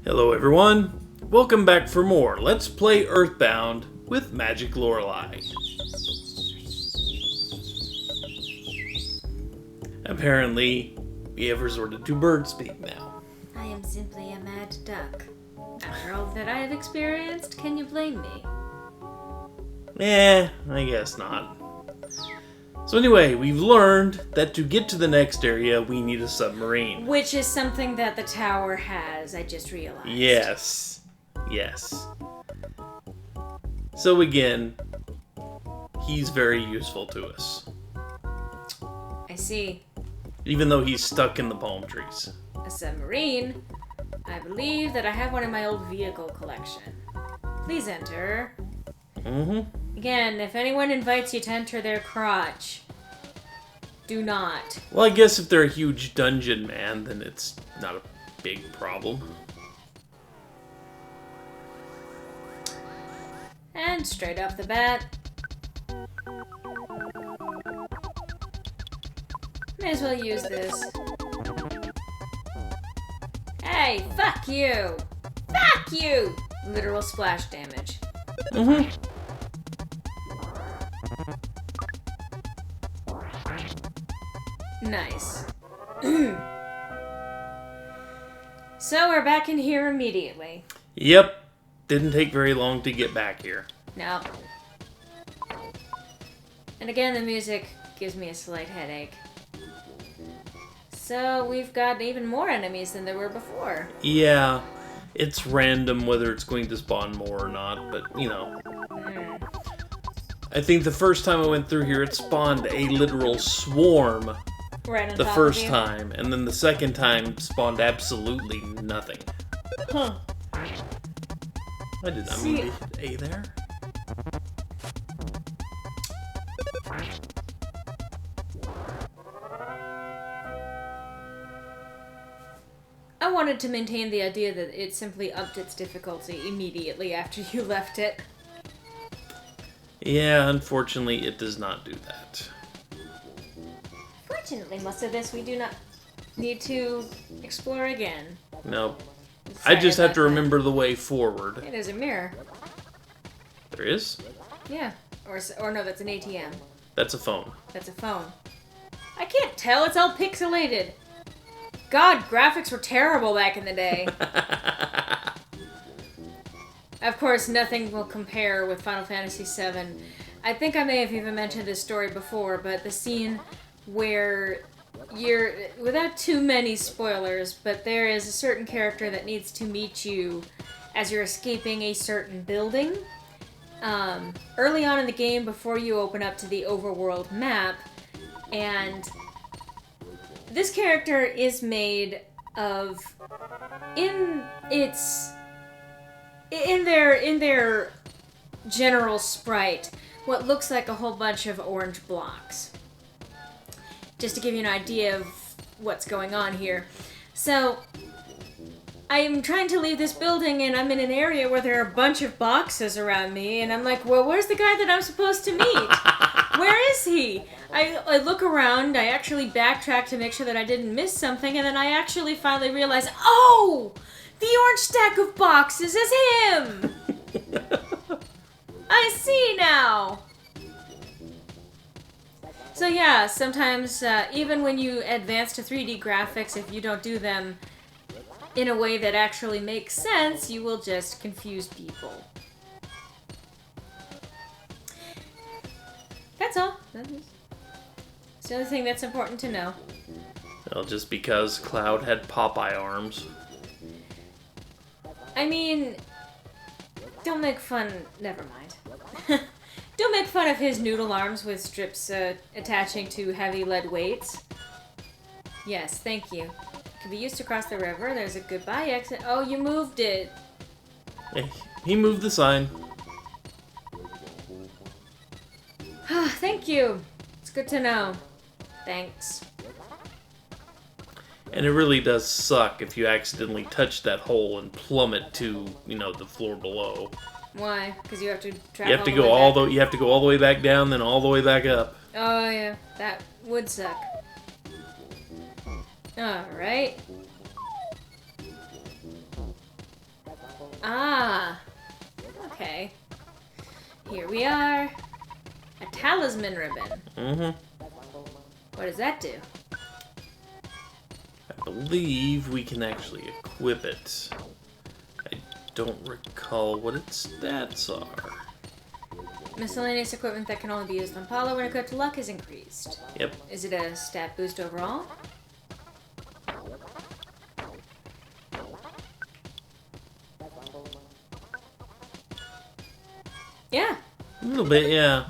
Hello everyone, welcome back for more Let's Play Earthbound with Magicklorelai. Apparently, we have resorted to bird speak now. I am simply a mad duck. After all that I have experienced, can you blame me? I guess not. So anyway, we've learned that to get to the next area, we need a submarine. Which is something that the tower has, I just realized. Yes. So again, he's very useful to us. I see. Even though he's stuck in the palm trees. A submarine? I believe that I have one in my old vehicle collection. Please enter. Again, if anyone invites you to enter their crotch, do not. Well, I guess if they're a huge dungeon man, then it's not a big problem. And straight off the bat, may as well use this. Hey, fuck you! Fuck you! Literal splash damage. Nice. So we're back in here immediately. Yep. Didn't take very long to get back here. No. And again, the music gives me a slight headache. So we've got even more enemies than there were before. Yeah. It's random whether it's going to spawn more or not, but, you know. I think the first time I went through here, it spawned a literal swarm. Right on The top first of you. time, and then the second time spawned absolutely nothing. Huh. I did not mean to hit A there. I wanted to maintain the idea that it simply upped its difficulty immediately after you left it. Yeah, unfortunately, it does not do that. Fortunately, most of this we do not need to explore again. Nope. I Sorry just have to about that. remember the way forward. Hey, there's a mirror. There is? Yeah. Or no, that's an ATM. That's a phone. That's a phone. I can't tell. It's all pixelated. God, graphics were terrible back in the day. Of course, nothing will compare with Final Fantasy VII. I think I may have even mentioned this story before, but the scene where you're, without too many spoilers, but there is a certain character that needs to meet you as you're escaping a certain building. Early on in the game, before you open up to the overworld map, and this character is made of, in their general sprite, what looks like a whole bunch of orange blocks. Just to give you an idea of what's going on here. So, I'm trying to leave this building and I'm in an area where there are a bunch of boxes around me, and I'm like, well, where's the guy that I'm supposed to meet? Where is he? I look around, I actually backtrack to make sure that I didn't miss something, and then I actually finally realize, oh! The orange stack of boxes is him! I see now! So yeah, sometimes, even when you advance to 3D graphics, if you don't do them in a way that actually makes sense, you will just confuse people. That's all. It's the only thing that's important to know. Well, just because Cloud had Popeye arms. I mean, don't make fun... Never mind. Don't make fun of his noodle arms with strips attaching to heavy lead weights. Yes, thank you. Can be used to cross the river. There's a goodbye exit. Oh, you moved it. He moved the sign. Thank you. It's good to know. Thanks. And it really does suck if you accidentally touch that hole and plummet to, the floor below. Why? Because you have to travel. You have to go all the way back down, then all the way back up. Oh yeah, that would suck. All right. Ah. Okay. Here we are. A talisman ribbon. Mm-hmm. What does that do? I believe we can actually equip it. I don't recall what its stats are. Miscellaneous equipment that can only be used on Palo when equipped luck is increased. Yep. Is it a stat boost overall? Yeah. A little bit, yeah.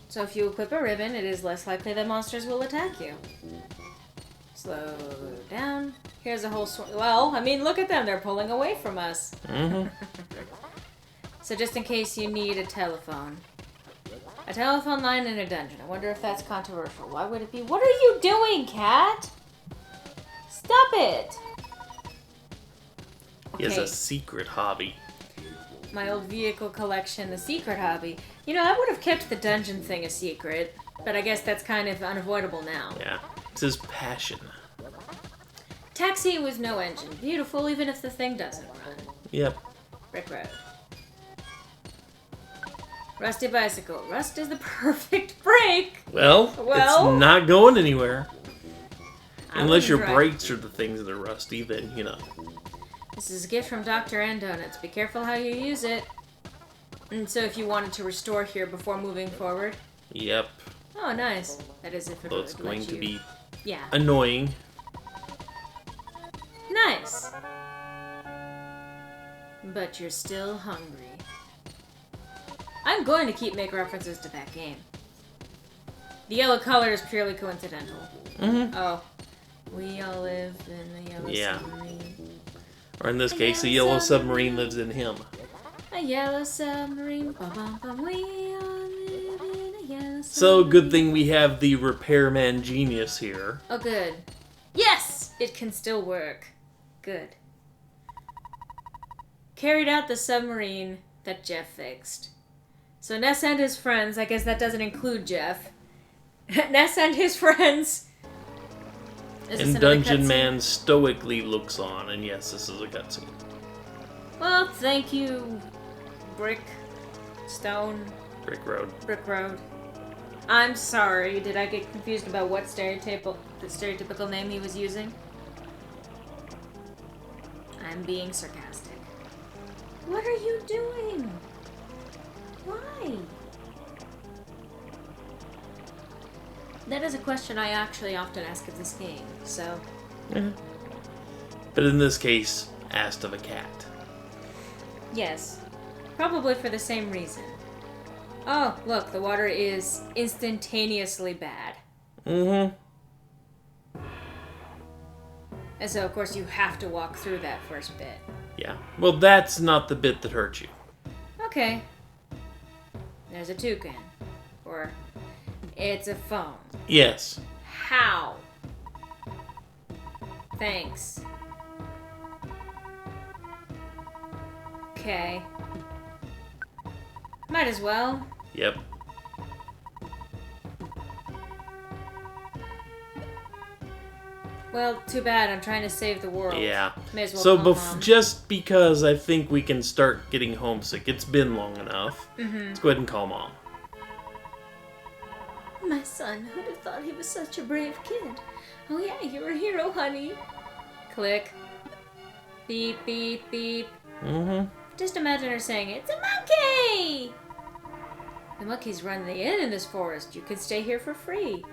So if you equip a ribbon, it is less likely that monsters will attack you. Slow down. Here's a whole well, I mean, look at them. They're pulling away from us. Mm-hmm. So just in case you need a telephone. A telephone line in a dungeon. I wonder if that's controversial. Why would it be? What are you doing, cat? Stop it! He has a secret hobby. My old vehicle collection, the secret hobby. You know, I would have kept the dungeon thing a secret, but I guess that's kind of unavoidable now. Yeah. It's his passion. Taxi with no engine. Beautiful, even if the thing doesn't run. Yep. Brick Road. Rusty bicycle. Rust is the perfect brake. Well, it's not going anywhere. Unless your drive. brakes are the things that are rusty, then, you know. This is a gift from Dr. N Donuts. Be careful how you use it. And so if you wanted to restore here before moving forward. Yep. Oh, nice. That is if it So would it's let going to you- be Yeah. annoying. Nice. But you're still hungry. I'm going to keep making references to that game. The yellow color is purely coincidental. Mm-hmm. Oh. We all live in the yellow submarine. Or in this case, the yellow submarine lives in him. A yellow submarine. Bum, bum, bum. We all live in a yellow submarine. So, good thing we have the repairman genius here. Oh, good. Yes! It can still work. Good. Carried out the submarine that Jeff fixed. So Ness and his friends, I guess that doesn't include Jeff. Ness and his friends. Is this And another Dungeon cutscene? Man stoically looks on, and yes, this is a cutscene. Well, thank you, Brick Brick Road. Road. I'm sorry. Did I get confused about what stereotypical name he was using? I'm being sarcastic. What are you doing? Why? That is a question I actually often ask of this game, so... Yeah. But in this case, asked of a cat. Yes. Probably for the same reason. Oh, look, the water is instantaneously bad. Mm-hmm. And so, of course, you have to walk through that first bit. Yeah. Well, that's not the bit that hurt you. Okay. There's a toucan. Or, it's a phone. Yes. How? Thanks. Okay. Might as well. Yep. Well, too bad. I'm trying to save the world. Yeah. May as well So call Mom. just because I think we can start getting homesick, it's been long enough. Let's go ahead and call Mom. My son, who'd have thought he was such a brave kid? Oh yeah, you're a hero, honey. Click. Beep, beep, beep. Mm-hmm. Just imagine her saying, "It's a monkey!" The monkeys run the inn in this forest. You could stay here for free.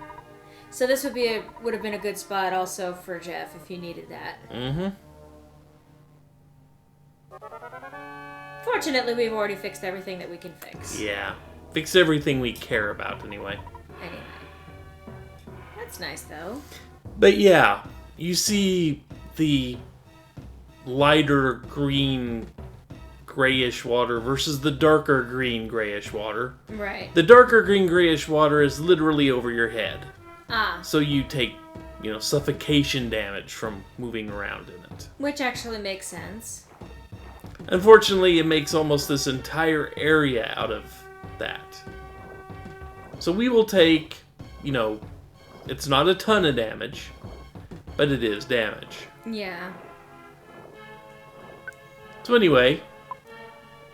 So this would have been a good spot also for Jeff if you needed that. Mm-hmm. Fortunately, we've already fixed everything that we can fix. Yeah. Fix everything we care about, anyway. Anyway. That's nice, though. But yeah, you see the lighter green grayish water versus the darker green grayish water. Right. The darker green grayish water is literally over your head. Ah. So you take, suffocation damage from moving around in it. Which actually makes sense. Unfortunately, it makes almost this entire area out of that. So we will take, it's not a ton of damage, but it is damage. Yeah. So anyway,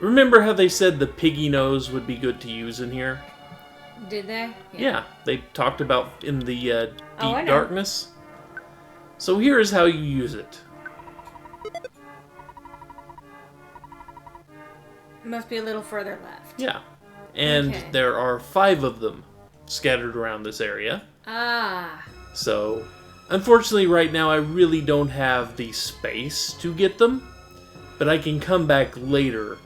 remember how they said the piggy nose would be good to use in here? Did they? Yeah, they talked about in the deep I know. darkness. So here is how you use it. Must be a little further left. Yeah. And Okay. there are 5 of them scattered around this area. Ah. So, unfortunately right now I really don't have the space to get them. But I can come back later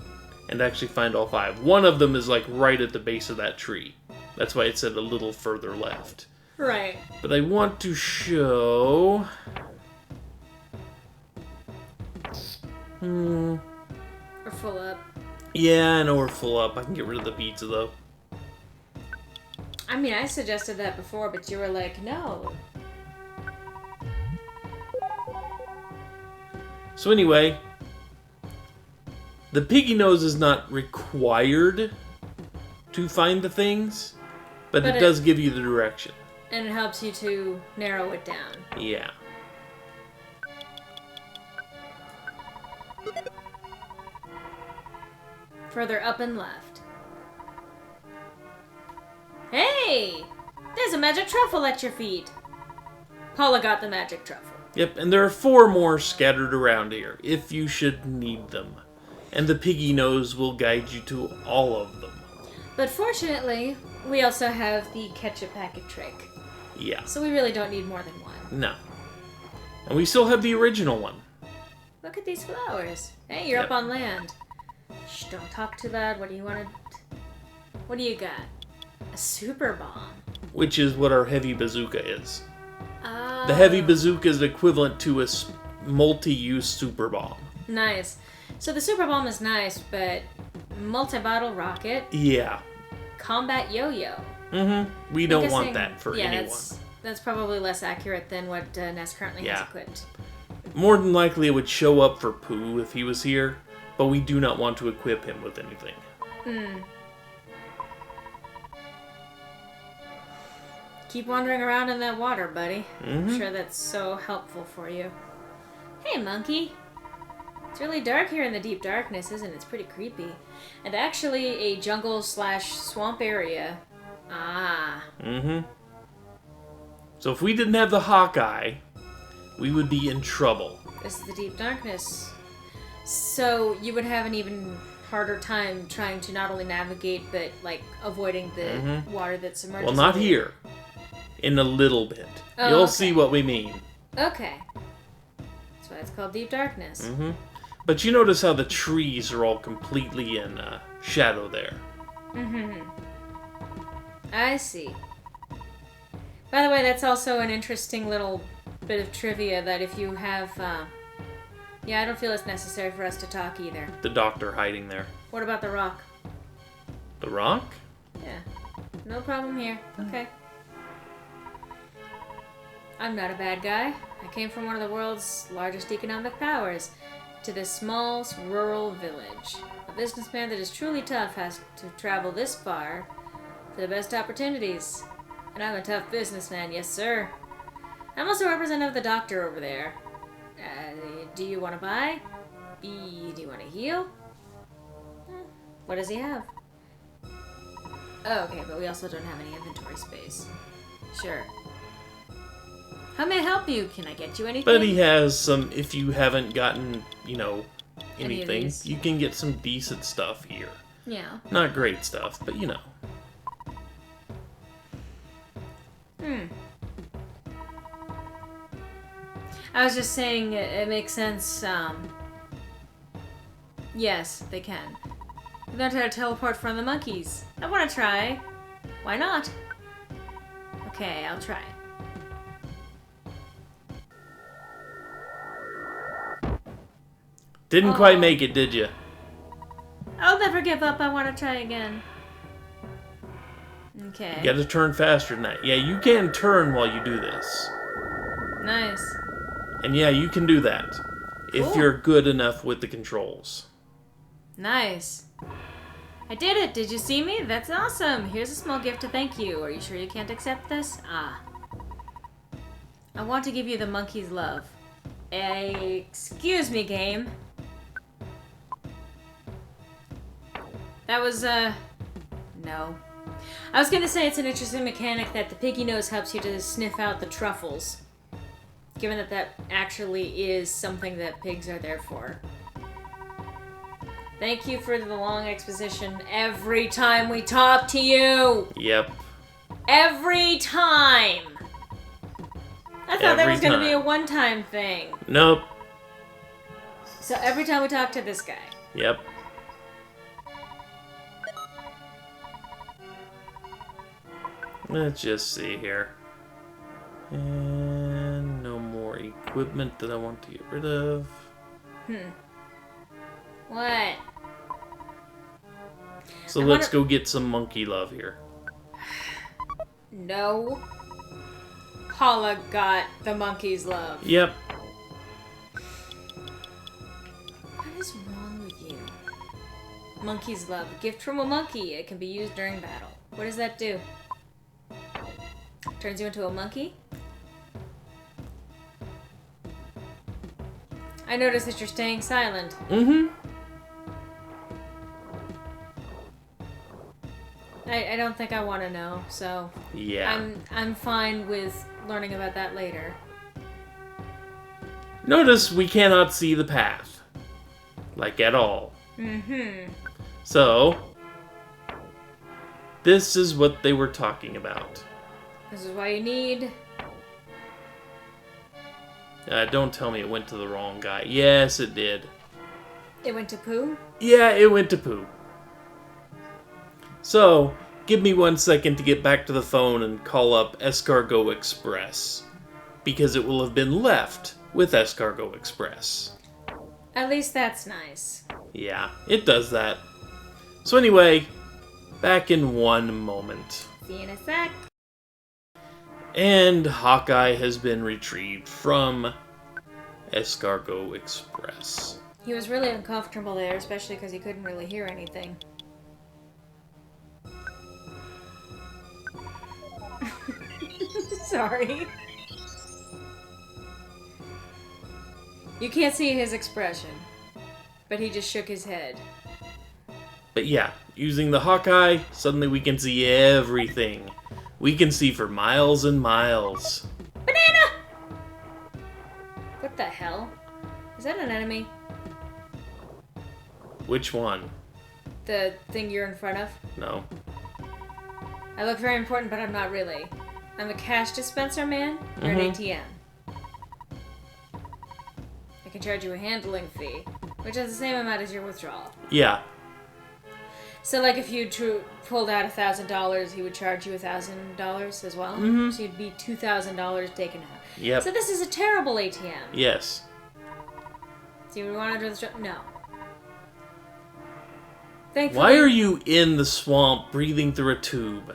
and actually find all 5. One of them is like right at the base of that tree. That's why it said a little further left. Right. But I want to show... We're full up. Yeah, I know we're full up. I can get rid of the pizza though. I mean, I suggested that before, but you were like, no. So anyway, the piggy nose is not required to find the things, but it does give you the direction. And it helps you to narrow it down. Yeah. Further up and left. Hey! There's a magic truffle at your feet. Paula got the magic truffle. Yep, and there are 4 more scattered around here, if you should need them. And the piggy nose will guide you to all of them. But fortunately, we also have the ketchup packet trick. Yeah. So we really don't need more than one. No. And we still have the original one. Look at these flowers. Hey, you're up on land. Shh, don't talk too loud. What do you want to... What do you got? A super bomb. Which is what our heavy bazooka is. Oh. The heavy bazooka is equivalent to a multi-use super bomb. Nice. So the super bomb is nice, but multi-bottle rocket, Yeah. combat yo-yo. Mm-hmm. We don't want that for anyone. That's probably less accurate than what Ness currently has equipped. More than likely it would show up for Pooh if he was here, but we do not want to equip him with anything. Keep wandering around in that water, buddy. I'm sure that's so helpful for you. Hey, monkey. It's really dark here in the deep darkness, isn't it? It's pretty creepy. And actually a jungle/swamp area. Ah. So if we didn't have the Hawkeye, we would be in trouble. This is the deep darkness. So you would have an even harder time trying to not only navigate, but like avoiding the water that submerges. Well, not you. here. In a little bit. Oh, You'll okay. see what we mean. Okay. That's why it's called deep darkness. But you notice how the trees are all completely in shadow there. I see. By the way, that's also an interesting little bit of trivia that if you have... Yeah, I don't feel it's necessary for us to talk either. The doctor hiding there. What about the rock? The rock? Yeah. No problem here. Okay. I'm not a bad guy. I came from one of the world's largest economic powers to this small, rural village. A businessman that is truly tough has to travel this far for the best opportunities. And I'm a tough businessman, yes sir. I'm also a representative of the doctor over there. Do you want to buy? B, do you want to heal? What does he have? Oh, okay, but we also don't have any inventory space. Sure. How may I help you? Can I get you anything? But he has some, if you haven't gotten, Any of anything, these? you can get some decent stuff here. Yeah. Not great stuff, but I was just saying it makes sense. Yes, they can. You learned how to teleport from the monkeys. I want to try. Why not? Okay, I'll try. Didn't quite make it, did you? I'll never give up. I want to try again. Okay. You gotta turn faster than that. Yeah, you can turn while you do this. Nice. And yeah, you can do that. If Cool. you're good enough with the controls. Nice. I did it. Did you see me? That's awesome. Here's a small gift to thank you. Are you sure you can't accept this? Ah. I want to give you the monkey's love. Excuse me, game. That was, no. I was gonna say it's an interesting mechanic that the piggy nose helps you to sniff out the truffles. Given that that actually is something that pigs are there for. Thank you for the long exposition every time we talk to you! Yep. Every time! I thought that was gonna be a one-time thing. Nope. So every time we talk to this guy. Yep. Let's just see here. And no more equipment that I want to get rid of. What? So let's go get some monkey love here. No. Paula got the monkey's love. Yep. What is wrong with you? Monkey's love. Gift from a monkey. It can be used during battle. What does that do? Turns you into a monkey? I notice that you're staying silent. Mm-hmm. I don't think I want to know, so... Yeah. I'm fine with learning about that later. Notice we cannot see the path. Like, at all. Mm-hmm. So, this is what they were talking about. This is why you need... Don't tell me it went to the wrong guy. Yes, it did. It went to poo? Yeah, it went to poo. So, give me 1 second to get back to the phone and call up Escargot Express. Because it will have been left with Escargot Express. At least that's nice. Yeah, it does that. So anyway, back in one moment. See you in a sec. And Hawkeye has been retrieved from Escargot Express. He was really uncomfortable there, especially because he couldn't really hear anything. Sorry. You can't see his expression, but he just shook his head. But yeah, using the Hawkeye, suddenly we can see everything. We can see for miles and miles. Banana! What the hell? Is that an enemy? Which one? The thing you're in front of? No. I look very important, but I'm not really. I'm a cash dispenser man. You're an ATM. I can charge you a handling fee, which is the same amount as your withdrawal. Yeah. So, like, if you pulled out $1,000, he would charge you $1,000 as well. So you'd be $2,000 taken out. Yep. So this is a terrible ATM. Yes. Do you want to do the No. Thankfully, Why are you in the swamp breathing through a tube?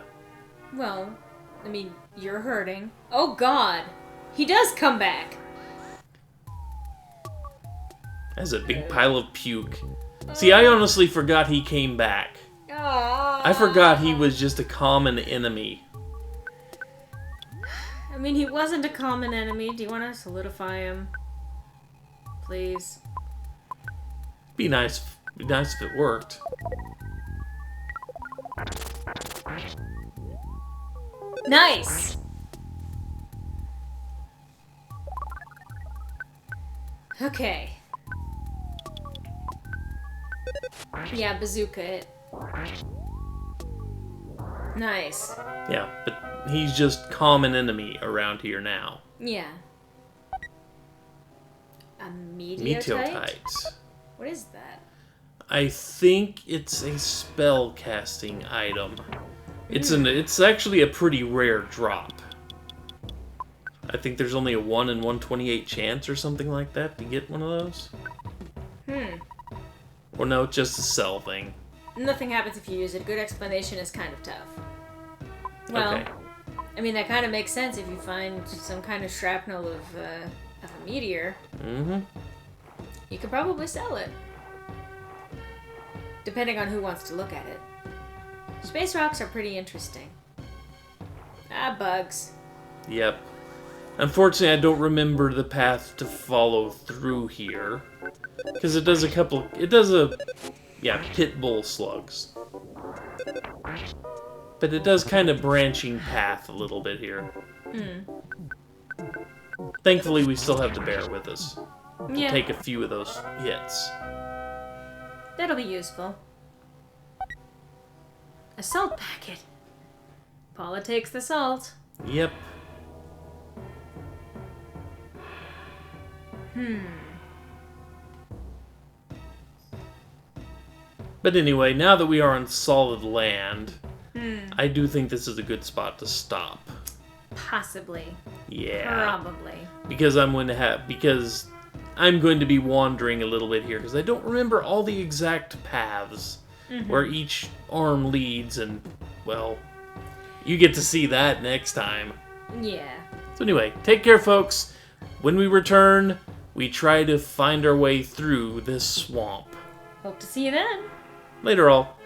Well, I mean, you're hurting. Oh, God. He does come back. As a big pile of puke. See, I honestly forgot he came back. I forgot he was just a common enemy. I mean, he wasn't a common enemy. Do you want to solidify him? Please. Be nice if it worked. Nice! Okay. Yeah, bazooka it. Nice. Yeah, but he's just common enemy around here now. Yeah. A Meteorite. What is that? I think it's a spell casting item. It's actually a pretty rare drop. I think there's only a 1 in 128 chance or something like that to get one of those. Or no, it's just a sell thing. Nothing happens if you use it. A good explanation is kind of tough. Well, Okay. I mean, that kind of makes sense if you find some kind of shrapnel of a meteor. You could probably sell it. Depending on who wants to look at it. Space rocks are pretty interesting. Ah, bugs. Yep. Unfortunately, I don't remember the path to follow through here. Because it does a pit bull slugs. But it does kind of branching path a little bit here. Thankfully, we still have the bear with us. Yeah. Take a few of those hits. That'll be useful. A salt packet. Paula takes the salt. Yep. But anyway, now that we are on solid land, I do think this is a good spot to stop. Possibly. Yeah. Probably. Because I'm going to be wandering a little bit here because I don't remember all the exact paths where each arm leads, and well, you get to see that next time. Yeah. So anyway, take care, folks. When we return, we try to find our way through this swamp. Hope to see you then. Later, all.